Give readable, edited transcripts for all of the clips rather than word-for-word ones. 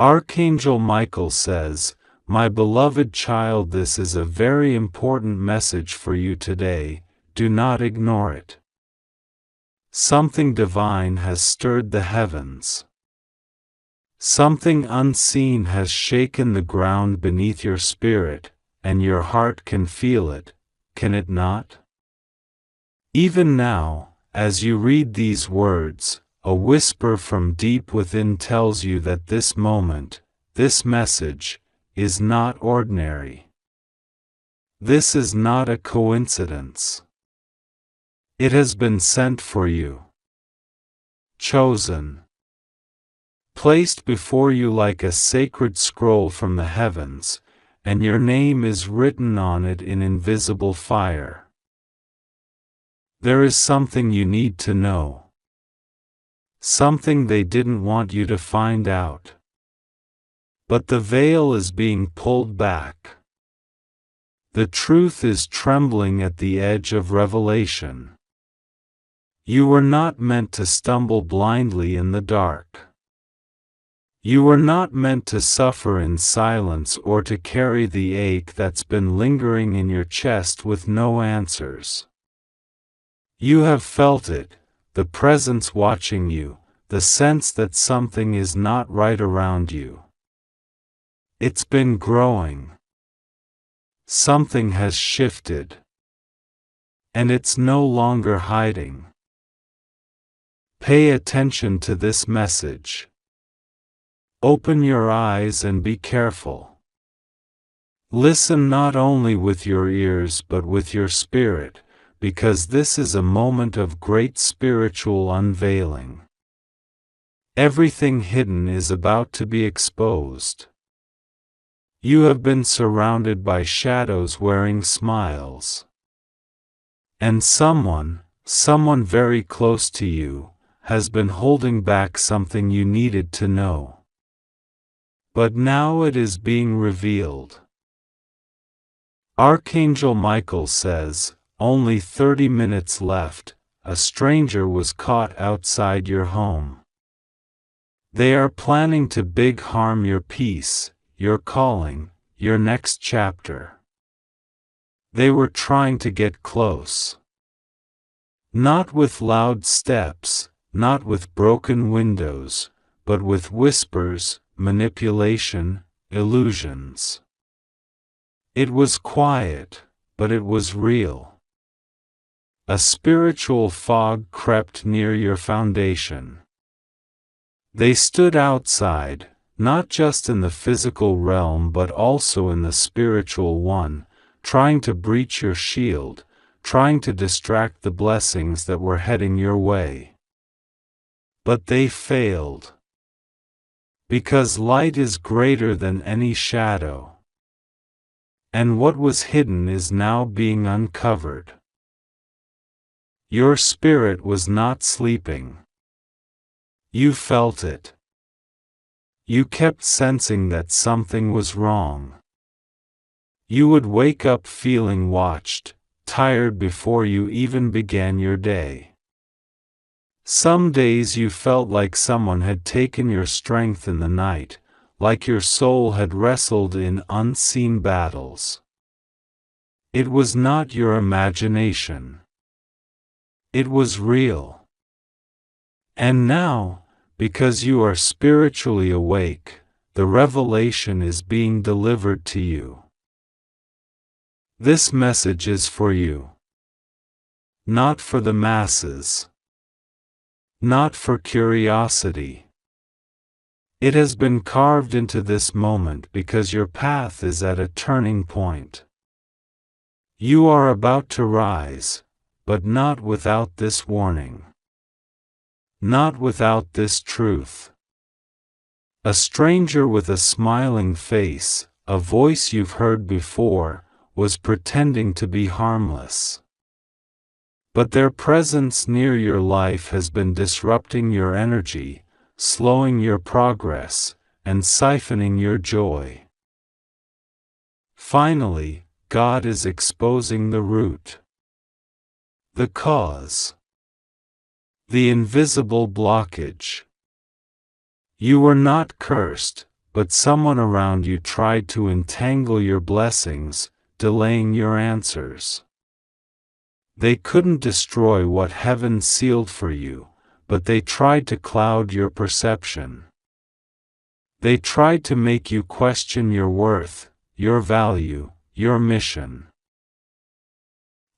Archangel Michael says, "My beloved child, this is a very important message for you today, do not ignore it. Something divine has stirred the heavens. Something unseen has shaken the ground beneath your spirit, and your heart can feel it, can it not? Even now, as you read these words, a whisper from deep within tells you that this moment, this message, is not ordinary. This is not a coincidence. It has been sent for you. Chosen. Placed before you like a sacred scroll from the heavens, and your name is written on it in invisible fire. There is something you need to know. Something they didn't want you to find out. But the veil is being pulled back. The truth is trembling at the edge of revelation. You were not meant to stumble blindly in the dark. You were not meant to suffer in silence or to carry the ache that's been lingering in your chest with no answers. You have felt it, the presence watching you, the sense that something is not right around you. It's been growing. Something has shifted. And it's no longer hiding. Pay attention to this message. Open your eyes and be careful. Listen not only with your ears but with your spirit, because this is a moment of great spiritual unveiling. Everything hidden is about to be exposed. You have been surrounded by shadows wearing smiles. And someone very close to you, has been holding back something you needed to know. But now it is being revealed. Archangel Michael says, only 30 minutes left, a stranger was caught outside your home. They are planning to big harm your peace, your calling, your next chapter. They were trying to get close. Not with loud steps, not with broken windows, but with whispers, manipulation, illusions. It was quiet, but it was real. A spiritual fog crept near your foundation. They stood outside, not just in the physical realm but also in the spiritual one, trying to breach your shield, trying to distract the blessings that were heading your way. But they failed. Because light is greater than any shadow. And what was hidden is now being uncovered. Your spirit was not sleeping. You felt it. You kept sensing that something was wrong. You would wake up feeling watched, tired before you even began your day. Some days you felt like someone had taken your strength in the night, like your soul had wrestled in unseen battles. It was not your imagination. It was real. And now, because you are spiritually awake, the revelation is being delivered to you. This message is for you. Not for the masses. Not for curiosity. It has been carved into this moment because your path is at a turning point. You are about to rise, but not without this warning. Not without this truth. A stranger with a smiling face, a voice you've heard before, was pretending to be harmless. But their presence near your life has been disrupting your energy, slowing your progress, and siphoning your joy. Finally, God is exposing the root. The cause. The invisible blockage. You were not cursed, but someone around you tried to entangle your blessings, delaying your answers. They couldn't destroy what heaven sealed for you, but they tried to cloud your perception. They tried to make you question your worth, your value, your mission.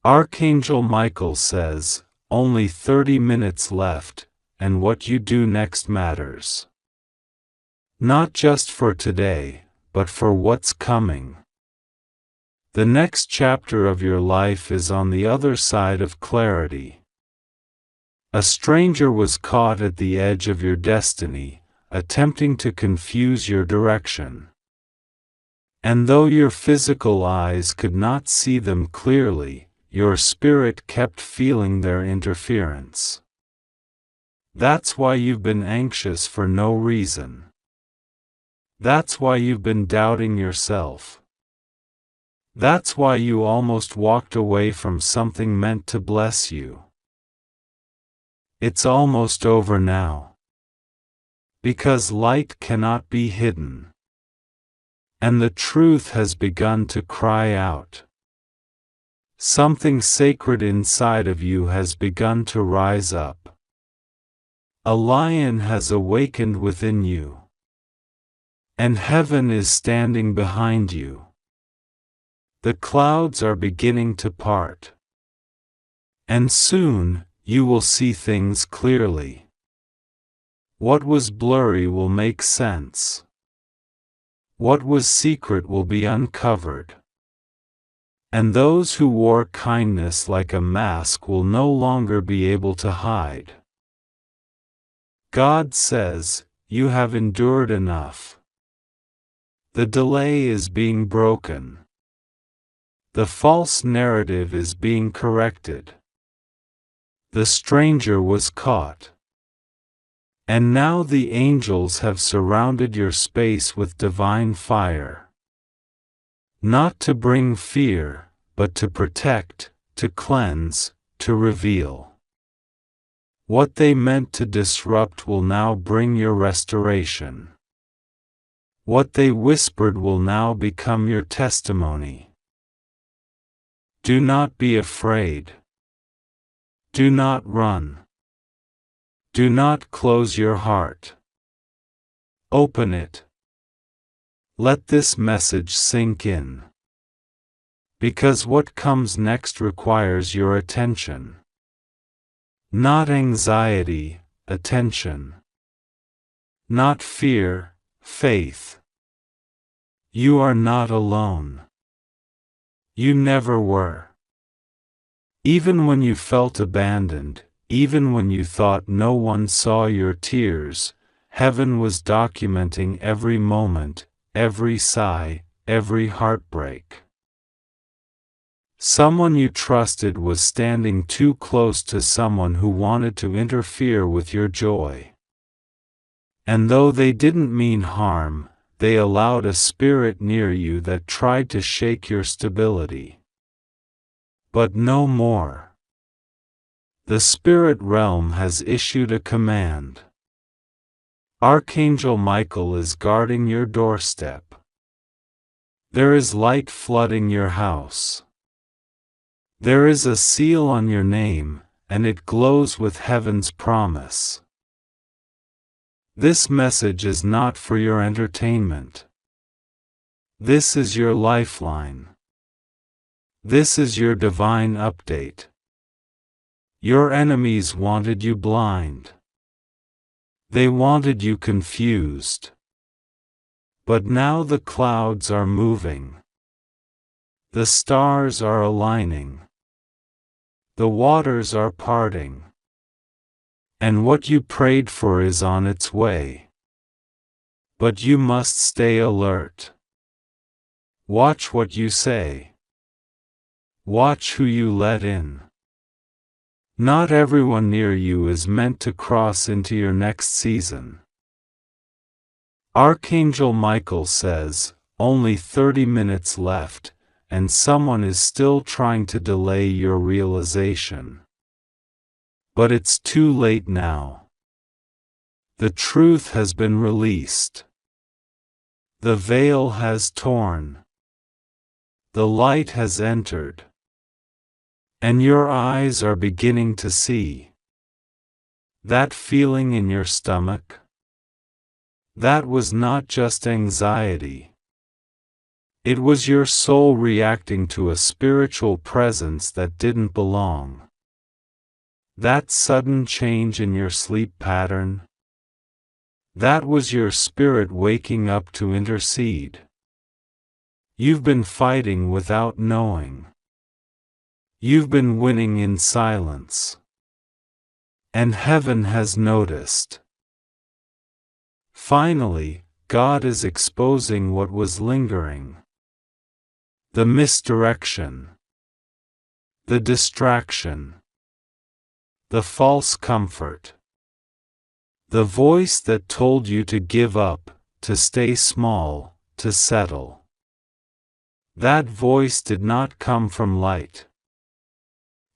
Archangel Michael says, only 30 minutes left, and what you do next matters. Not just for today, but for what's coming. The next chapter of your life is on the other side of clarity. A stranger was caught at the edge of your destiny, attempting to confuse your direction. And though your physical eyes could not see them clearly, your spirit kept feeling their interference. That's why you've been anxious for no reason. That's why you've been doubting yourself. That's why you almost walked away from something meant to bless you. It's almost over now. Because light cannot be hidden. And the truth has begun to cry out. Something sacred inside of you has begun to rise up. A lion has awakened within you. And heaven is standing behind you. The clouds are beginning to part. And soon, you will see things clearly. What was blurry will make sense. What was secret will be uncovered. And those who wore kindness like a mask will no longer be able to hide. God says, you have endured enough. The delay is being broken. The false narrative is being corrected. The stranger was caught. And now the angels have surrounded your space with divine fire. Not to bring fear, but to protect, to cleanse, to reveal. What they meant to disrupt will now bring your restoration. What they whispered will now become your testimony. Do not be afraid. Do not run. Do not close your heart. Open it. Let this message sink in. Because what comes next requires your attention. Not anxiety, attention. Not fear, faith. You are not alone. You never were. Even when you felt abandoned, even when you thought no one saw your tears, heaven was documenting every moment, every sigh, every heartbreak. Someone you trusted was standing too close to someone who wanted to interfere with your joy. And though they didn't mean harm, they allowed a spirit near you that tried to shake your stability. But no more. The spirit realm has issued a command. Archangel Michael is guarding your doorstep. There is light flooding your house. There is a seal on your name, and it glows with heaven's promise. This message is not for your entertainment. This is your lifeline. This is your divine update. Your enemies wanted you blind. They wanted you confused. But now the clouds are moving. The stars are aligning. The waters are parting. And what you prayed for is on its way. But you must stay alert. Watch what you say. Watch who you let in. Not everyone near you is meant to cross into your next season. Archangel Michael says, only 30 minutes left, and someone is still trying to delay your realization. But it's too late now. The truth has been released. The veil has torn. The light has entered. And your eyes are beginning to see. That feeling in your stomach? That was not just anxiety. It was your soul reacting to a spiritual presence that didn't belong. That sudden change in your sleep pattern? That was your spirit waking up to intercede. You've been fighting without knowing. You've been winning in silence. And heaven has noticed. Finally, God is exposing what was lingering. The misdirection. The distraction. The false comfort. The voice that told you to give up, to stay small, to settle. That voice did not come from light.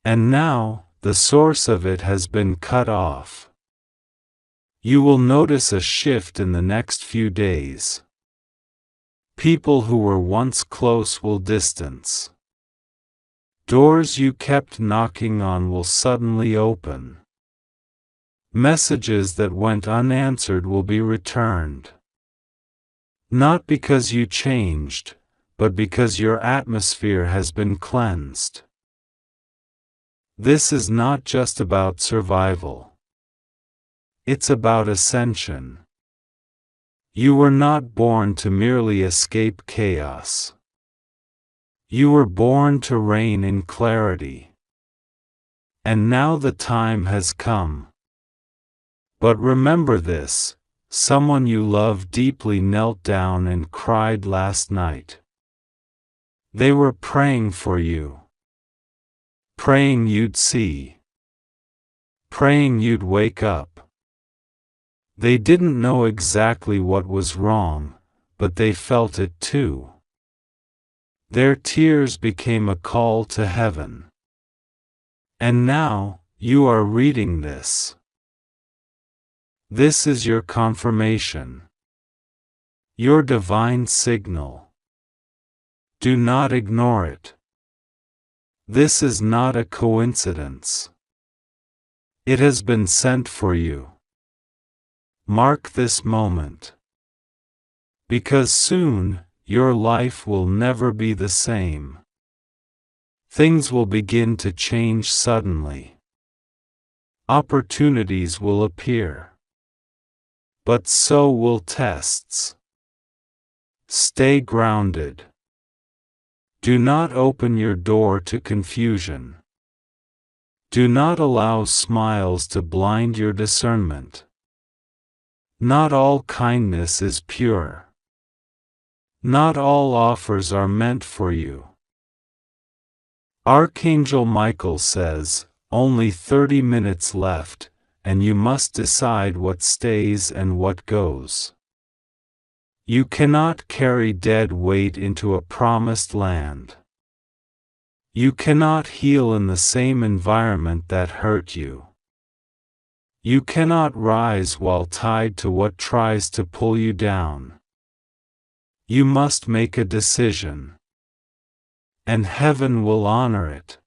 And now, the source of it has been cut off. You will notice a shift in the next few days. People who were once close will distance. Doors you kept knocking on will suddenly open. Messages that went unanswered will be returned. Not because you changed, but because your atmosphere has been cleansed. This is not just about survival. It's about ascension. You were not born to merely escape chaos. You were born to reign in clarity. And now the time has come. But remember this, someone you love deeply knelt down and cried last night. They were praying for you. Praying you'd see. Praying you'd wake up. They didn't know exactly what was wrong, but they felt it too. Their tears became a call to heaven. And now, you are reading this. This is your confirmation. Your divine signal. Do not ignore it. This is not a coincidence. It has been sent for you. Mark this moment. Because soon, your life will never be the same. Things will begin to change suddenly. Opportunities will appear. But so will tests. Stay grounded. Do not open your door to confusion. Do not allow smiles to blind your discernment. Not all kindness is pure. Not all offers are meant for you. Archangel Michael says, only 30 minutes left, and you must decide what stays and what goes. You cannot carry dead weight into a promised land. You cannot heal in the same environment that hurt you. You cannot rise while tied to what tries to pull you down. You must make a decision. And heaven will honor it.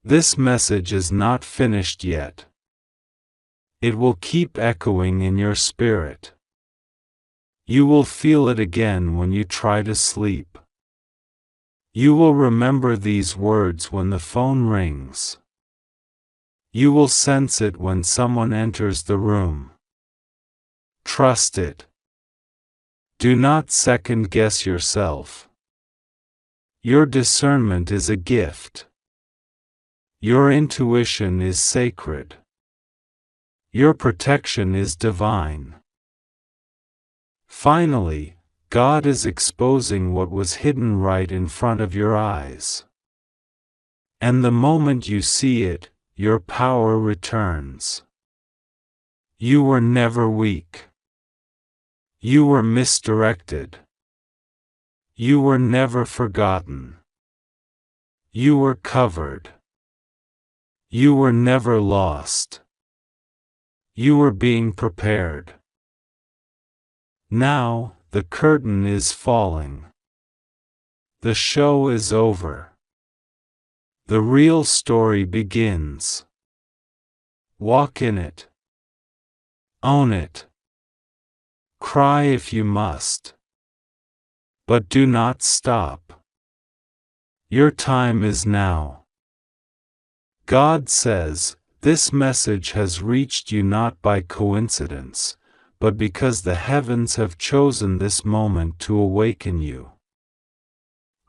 This message is not finished yet. It will keep echoing in your spirit. You will feel it again when you try to sleep. You will remember these words when the phone rings. You will sense it when someone enters the room. Trust it. Do not second-guess yourself. Your discernment is a gift. Your intuition is sacred. Your protection is divine. Finally, God is exposing what was hidden right in front of your eyes. And the moment you see it, your power returns. You were never weak. You were misdirected. You were never forgotten. You were covered. You were never lost. You were being prepared. Now, the curtain is falling. The show is over. The real story begins. Walk in it. Own it. Cry if you must. But do not stop. Your time is now. God says, this message has reached you not by coincidence, but because the heavens have chosen this moment to awaken you.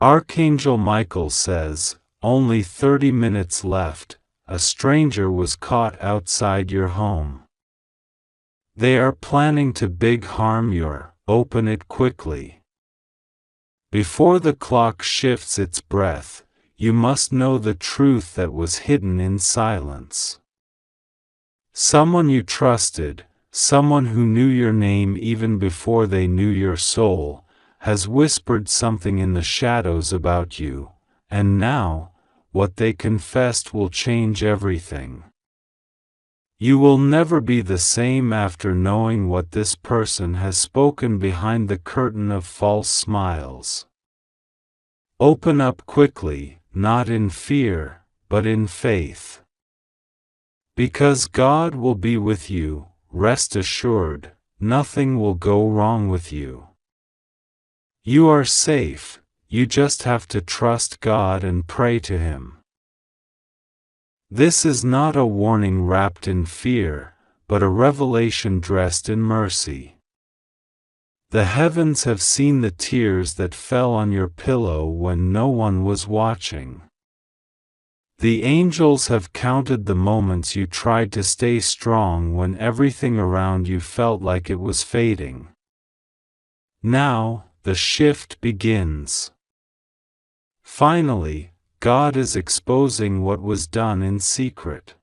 Archangel Michael says, only 30 minutes left, a stranger was caught outside your home. They are planning to big harm your, open it quickly. Before the clock shifts its breath, you must know the truth that was hidden in silence. Someone you trusted, someone who knew your name even before they knew your soul, has whispered something in the shadows about you, and now, what they confessed will change everything. You will never be the same after knowing what this person has spoken behind the curtain of false smiles. Open up quickly, not in fear, but in faith. Because God will be with you, rest assured, nothing will go wrong with you. You are safe, you just have to trust God and pray to Him. This is not a warning wrapped in fear, but a revelation dressed in mercy. The heavens have seen the tears that fell on your pillow when no one was watching. The angels have counted the moments you tried to stay strong when everything around you felt like it was fading. Now, the shift begins. Finally, God is exposing what was done in secret.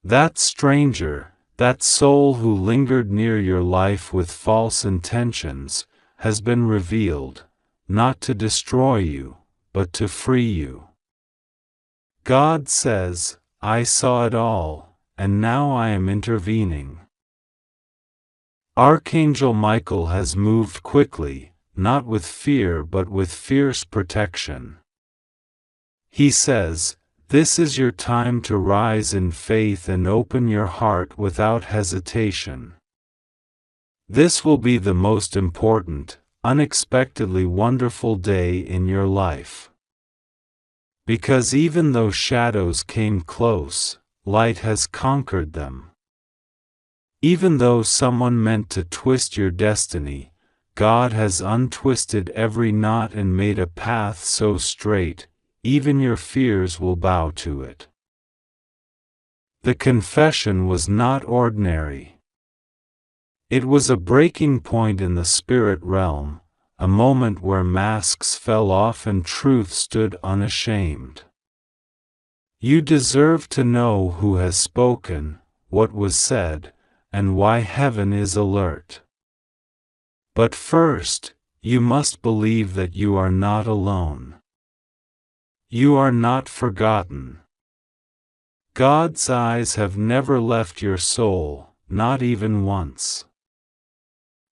That stranger, that soul who lingered near your life with false intentions, has been revealed, not to destroy you, but to free you. God says, I saw it all, and now I am intervening. Archangel Michael has moved quickly, not with fear but with fierce protection. He says, this is your time to rise in faith and open your heart without hesitation. This will be the most important, unexpectedly wonderful day in your life. Because even though shadows came close, light has conquered them. Even though someone meant to twist your destiny, God has untwisted every knot and made a path so straight, even your fears will bow to it. The confession was not ordinary. It was a breaking point in the spirit realm, a moment where masks fell off and truth stood unashamed. You deserve to know who has spoken, what was said, and why heaven is alert. But first, you must believe that you are not alone. You are not forgotten. God's eyes have never left your soul, not even once.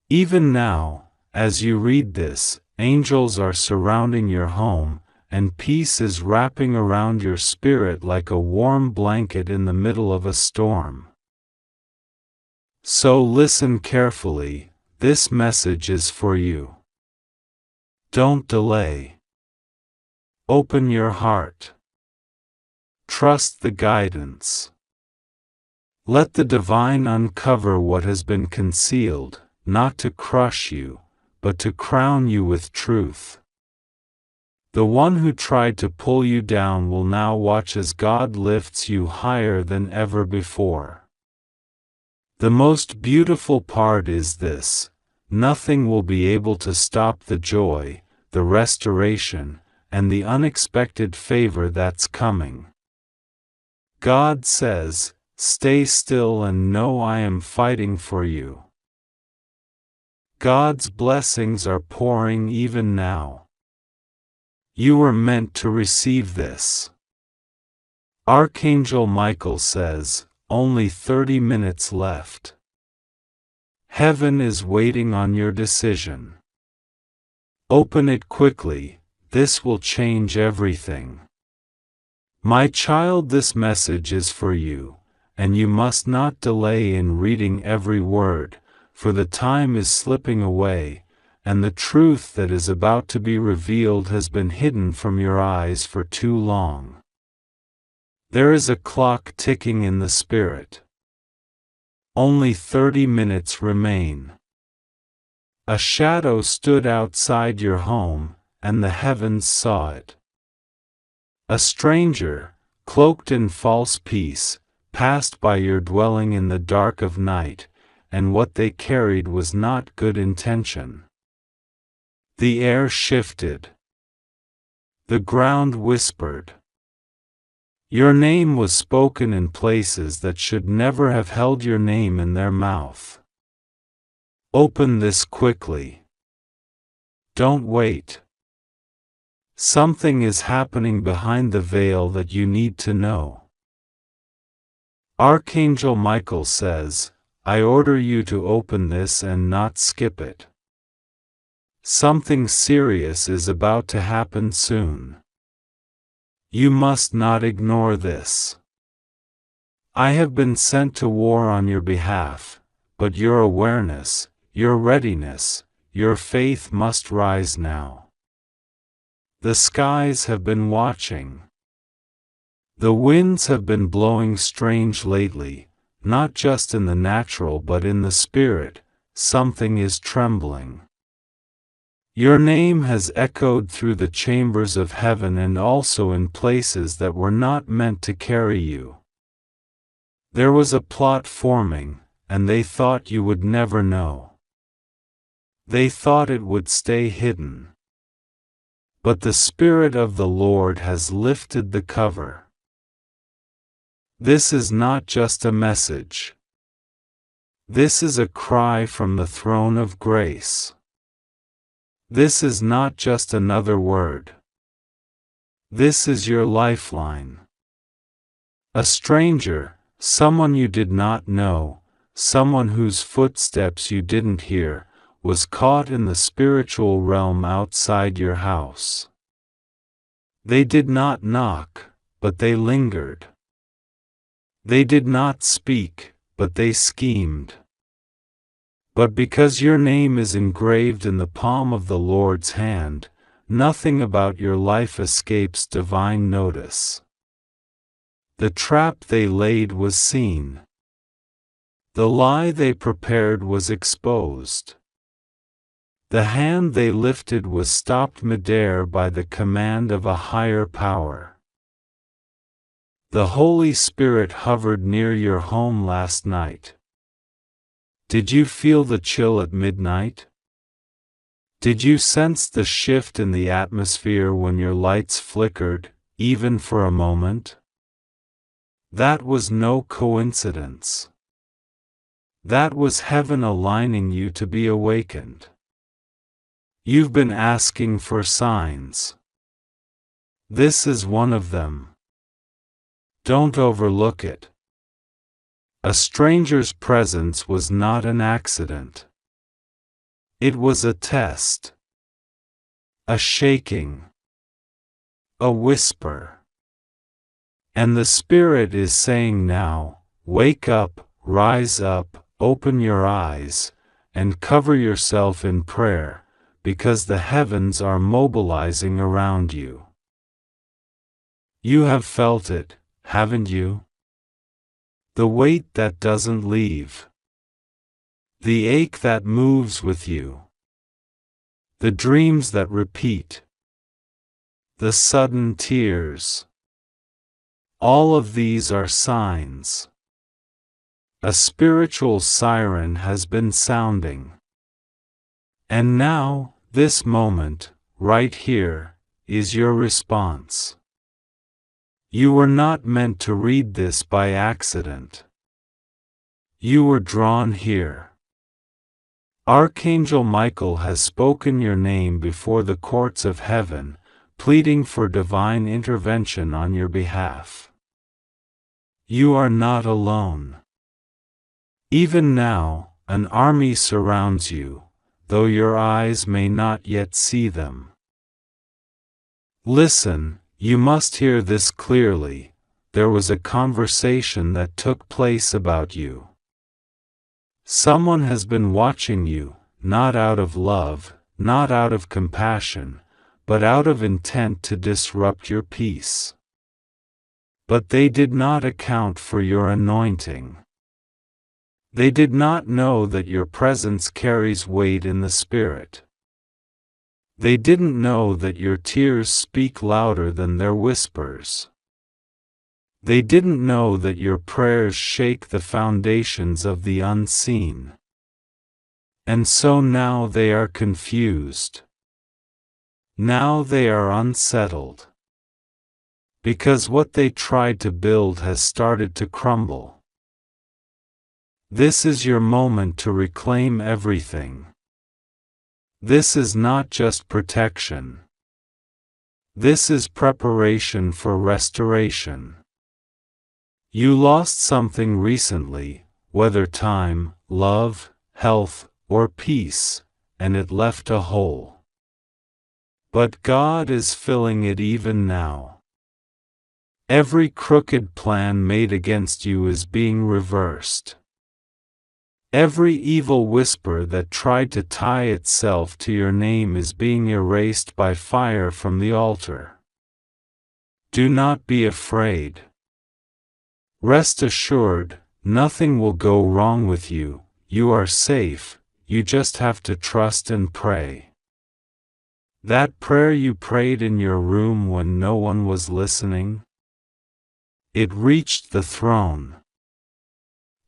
Even now, as you read this, angels are surrounding your home, and peace is wrapping around your spirit like a warm blanket in the middle of a storm. So listen carefully, this message is for you. Don't delay. Open your heart. Trust the guidance. Let the divine uncover what has been concealed, not to crush you, but to crown you with truth. The one who tried to pull you down will now watch as God lifts you higher than ever before. The most beautiful part is this: nothing will be able to stop the joy, the restoration, and the unexpected favor that's coming. God says, stay still and know I am fighting for you. God's blessings are pouring even now. You were meant to receive this. Archangel Michael says, only 30 minutes left. Heaven is waiting on your decision. Open it quickly, this will change everything. My child, this message is for you, and you must not delay in reading every word, for the time is slipping away, and the truth that is about to be revealed has been hidden from your eyes for too long. There is a clock ticking in the spirit. Only 30 minutes remain. A shadow stood outside your home, and the heavens saw it. A stranger, cloaked in false peace, passed by your dwelling in the dark of night, and what they carried was not good intention. The air shifted. The ground whispered. Your name was spoken in places that should never have held your name in their mouth. Open this quickly. Don't wait. Something is happening behind the veil that you need to know. Archangel Michael says, I order you to open this and not skip it. Something serious is about to happen soon. You must not ignore this. I have been sent to war on your behalf, but your awareness, your readiness, your faith must rise now. The skies have been watching. The winds have been blowing strange lately, not just in the natural but in the spirit. Something is trembling. Your name has echoed through the chambers of heaven and also in places that were not meant to carry you. There was a plot forming, and they thought you would never know. They thought it would stay hidden. But the Spirit of the Lord has lifted the cover. This is not just a message. This is a cry from the throne of grace. This is not just another word. This is your lifeline. A stranger, someone you did not know, someone whose footsteps you didn't hear, was caught in the spiritual realm outside your house. They did not knock, but they lingered. They did not speak, but they schemed. But because your name is engraved in the palm of the Lord's hand, nothing about your life escapes divine notice. The trap they laid was seen. The lie they prepared was exposed. The hand they lifted was stopped midair by the command of a higher power. The Holy Spirit hovered near your home last night. Did you feel the chill at midnight? Did you sense the shift in the atmosphere when your lights flickered, even for a moment? That was no coincidence. That was heaven aligning you to be awakened. You've been asking for signs. This is one of them. Don't overlook it. A stranger's presence was not an accident. It was a test. A shaking. A whisper. And the Spirit is saying now, wake up, rise up, open your eyes, and cover yourself in prayer, because the heavens are mobilizing around you. You have felt it, haven't you? The weight that doesn't leave. The ache that moves with you. The dreams that repeat. The sudden tears. All of these are signs. A spiritual siren has been sounding. And now, this moment, right here, is your response. You were not meant to read this by accident. You were drawn here. Archangel Michael has spoken your name before the courts of heaven, pleading for divine intervention on your behalf. You are not alone. Even now, an army surrounds you, though your eyes may not yet see them. Listen, you must hear this clearly. There was a conversation that took place about you. Someone has been watching you, not out of love, not out of compassion, but out of intent to disrupt your peace. But they did not account for your anointing. They did not know that your presence carries weight in the Spirit. They didn't know that your tears speak louder than their whispers. They didn't know that your prayers shake the foundations of the unseen. And so now they are confused. Now they are unsettled. Because what they tried to build has started to crumble. This is your moment to reclaim everything. This is not just protection. This is preparation for restoration. You lost something recently, whether time, love, health, or peace, and it left a hole. But God is filling it even now. Every crooked plan made against you is being reversed. Every evil whisper that tried to tie itself to your name is being erased by fire from the altar. Do not be afraid. Rest assured, nothing will go wrong with you. You are safe, you just have to trust and pray. That prayer you prayed in your room when no one was listening? It reached the throne.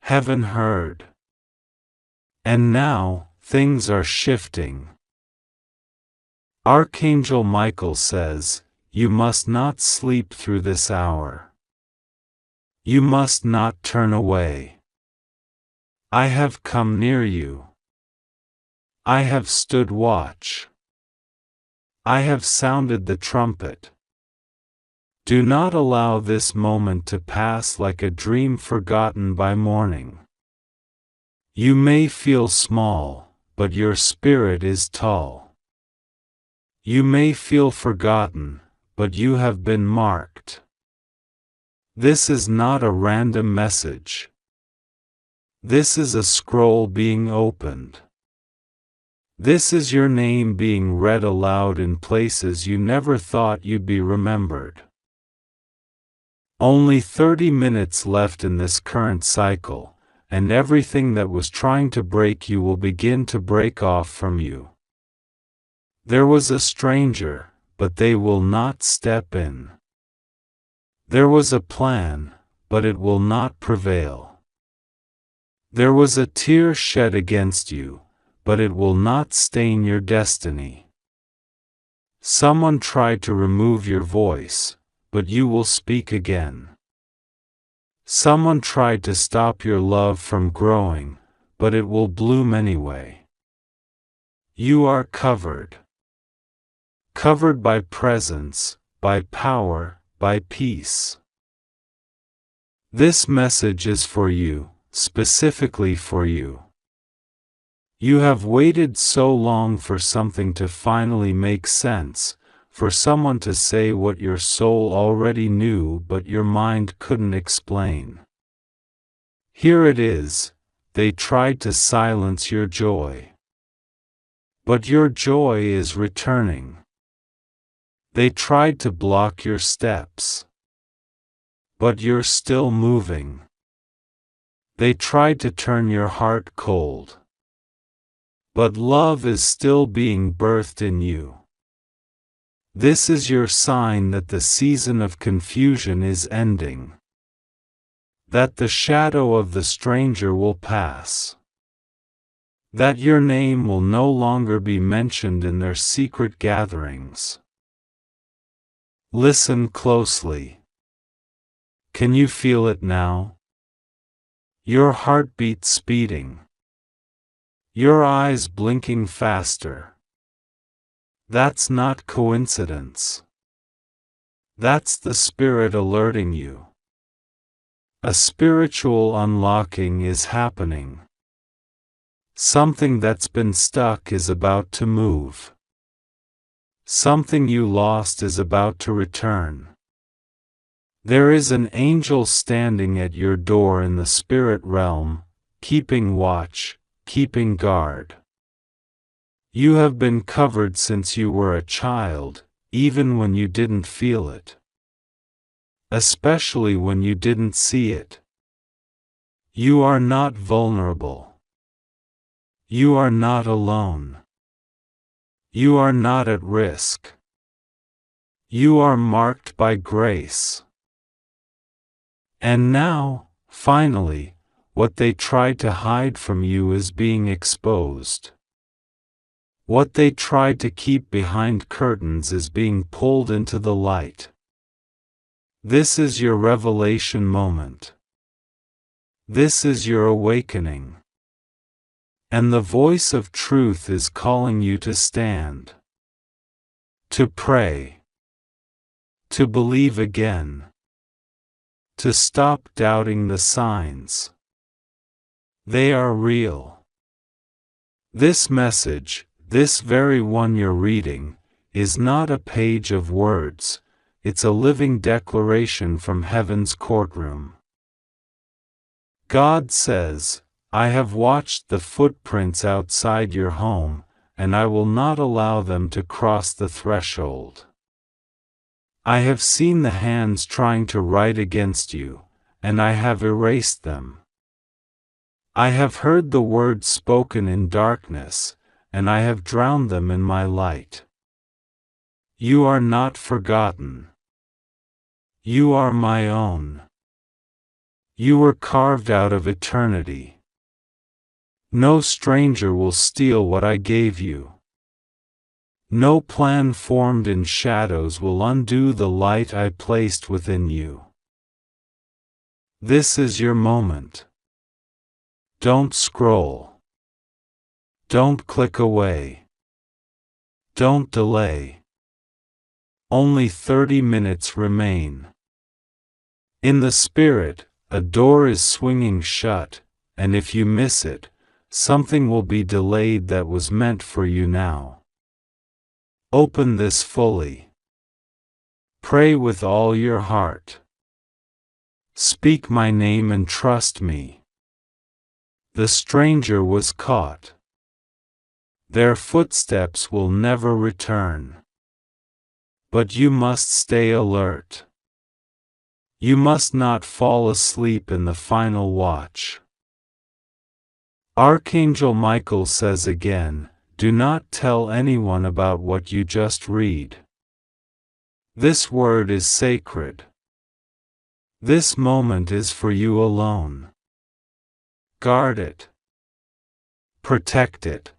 Heaven heard. And now, things are shifting. Archangel Michael says, you must not sleep through this hour. You must not turn away. I have come near you. I have stood watch. I have sounded the trumpet. Do not allow this moment to pass like a dream forgotten by morning. You may feel small, but your spirit is tall. You may feel forgotten, but you have been marked. This is not a random message. This is a scroll being opened. This is your name being read aloud in places you never thought you'd be remembered. Only 30 minutes left in this current cycle, and everything that was trying to break you will begin to break off from you. There was a stranger, but they will not step in. There was a plan, but it will not prevail. There was a tear shed against you, but it will not stain your destiny. Someone tried to remove your voice, but you will speak again. Someone tried to stop your love from growing, but it will bloom anyway. You are covered. Covered by presence, by power, by peace. This message is for you, specifically for you. You have waited so long for something to finally make sense, for someone to say what your soul already knew but your mind couldn't explain. Here it is, they tried to silence your joy. But your joy is returning. They tried to block your steps. But you're still moving. They tried to turn your heart cold. But love is still being birthed in you. This is your sign that the season of confusion is ending. That the shadow of the stranger will pass. That your name will no longer be mentioned in their secret gatherings. Listen closely. Can you feel it now? Your heartbeat speeding. Your eyes blinking faster. That's not coincidence. That's the Spirit alerting you. A spiritual unlocking is happening. Something that's been stuck is about to move. Something you lost is about to return. There is an angel standing at your door in the spirit realm, keeping watch, keeping guard. You have been covered since you were a child, even when you didn't feel it. Especially when you didn't see it. You are not vulnerable. You are not alone. You are not at risk. You are marked by grace. And now, finally, what they tried to hide from you is being exposed. What they tried to keep behind curtains is being pulled into the light. This is your revelation moment. This is your awakening. And the voice of truth is calling you to stand. To pray. To believe again. To stop doubting the signs. They are real. This message, this very one you're reading, is not a page of words, it's a living declaration from heaven's courtroom. God says, I have watched the footprints outside your home, and I will not allow them to cross the threshold. I have seen the hands trying to write against you, and I have erased them. I have heard the words spoken in darkness, and I have drowned them in my light. You are not forgotten. You are my own. You were carved out of eternity. No stranger will steal what I gave you. No plan formed in shadows will undo the light I placed within you. This is your moment. Don't scroll. Don't click away. Don't delay. Only 30 minutes remain. In the spirit, a door is swinging shut, and if you miss it, something will be delayed that was meant for you now. Open this fully. Pray with all your heart. Speak my name and trust me. The stranger was caught. Their footsteps will never return. But you must stay alert. You must not fall asleep in the final watch. Archangel Michael says again, do not tell anyone about what you just read. This word is sacred. This moment is for you alone. Guard it. Protect it.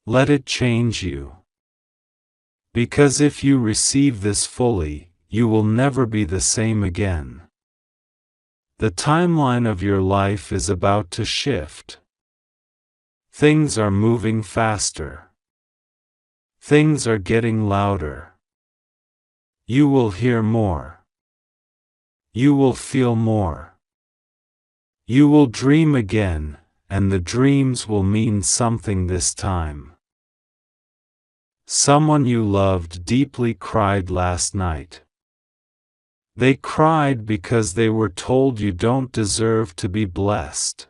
Let it change you. Because if you receive this fully, you will never be the same again. The timeline of your life is about to shift. Things are moving faster. Things are getting louder. You will hear more. You will feel more. You will dream again, and the dreams will mean something this time. Someone you loved deeply cried last night. They cried because they were told you don't deserve to be blessed.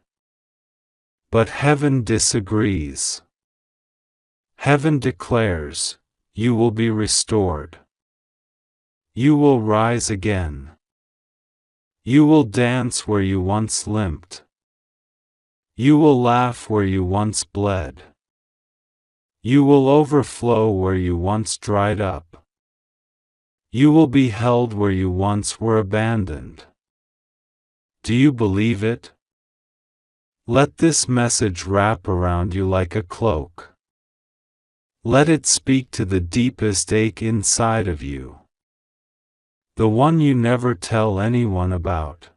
But heaven disagrees. Heaven declares, you will be restored. You will rise again. You will dance where you once limped. You will laugh where you once bled. You will overflow where you once dried up. You will be held where you once were abandoned. Do you believe it? Let this message wrap around you like a cloak. Let it speak to the deepest ache inside of you. The one you never tell anyone about.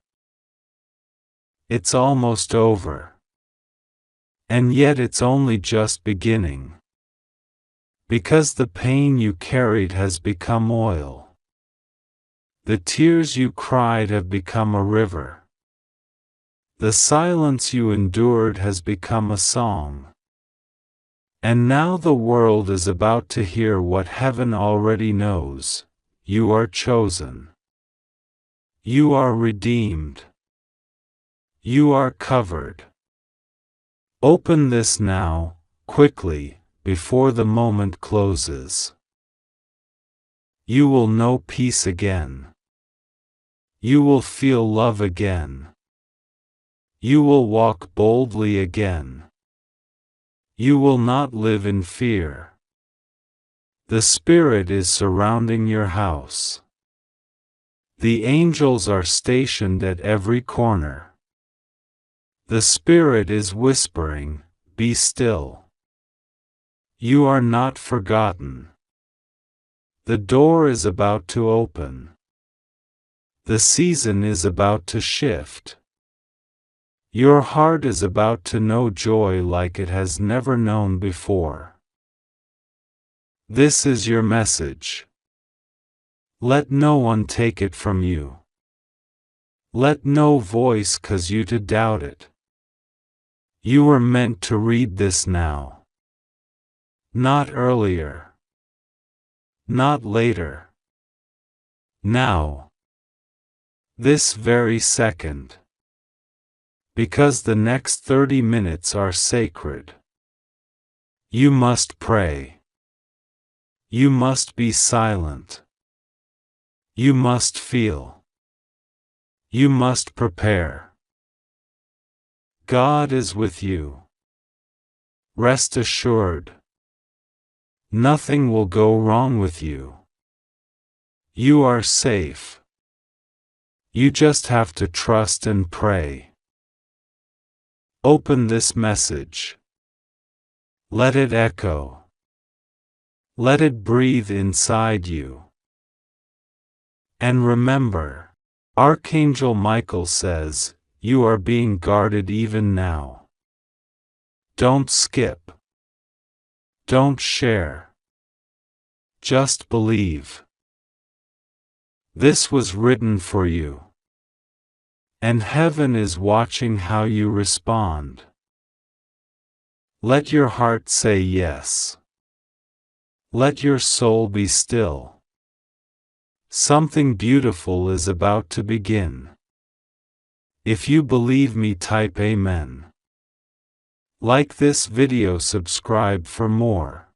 It's almost over. And yet it's only just beginning. Because the pain you carried has become oil. The tears you cried have become a river. The silence you endured has become a song. And now the world is about to hear what heaven already knows. You are chosen. You are redeemed. You are covered. Open this now, quickly, before the moment closes. You will know peace again. You will feel love again. You will walk boldly again. You will not live in fear. The Spirit is surrounding your house. The angels are stationed at every corner. The Spirit is whispering, "Be still." You are not forgotten. The door is about to open. The season is about to shift. Your heart is about to know joy like it has never known before. This is your message. Let no one take it from you. Let no voice cause you to doubt it. You were meant to read this now. Not earlier. Not later. Now. This very second. Because the next 30 minutes are sacred. You must pray. You must be silent. You must feel. You must prepare. God is with you. Rest assured. Nothing will go wrong with you. You are safe. You just have to trust and pray. Open this message. Let it echo. Let it breathe inside you. And remember, Archangel Michael says, you are being guarded even now. Don't skip. Don't share. Just believe. This was written for you. And heaven is watching how you respond. Let your heart say yes. Let your soul be still. Something beautiful is about to begin. If you believe me, type Amen. Like this video, subscribe for more.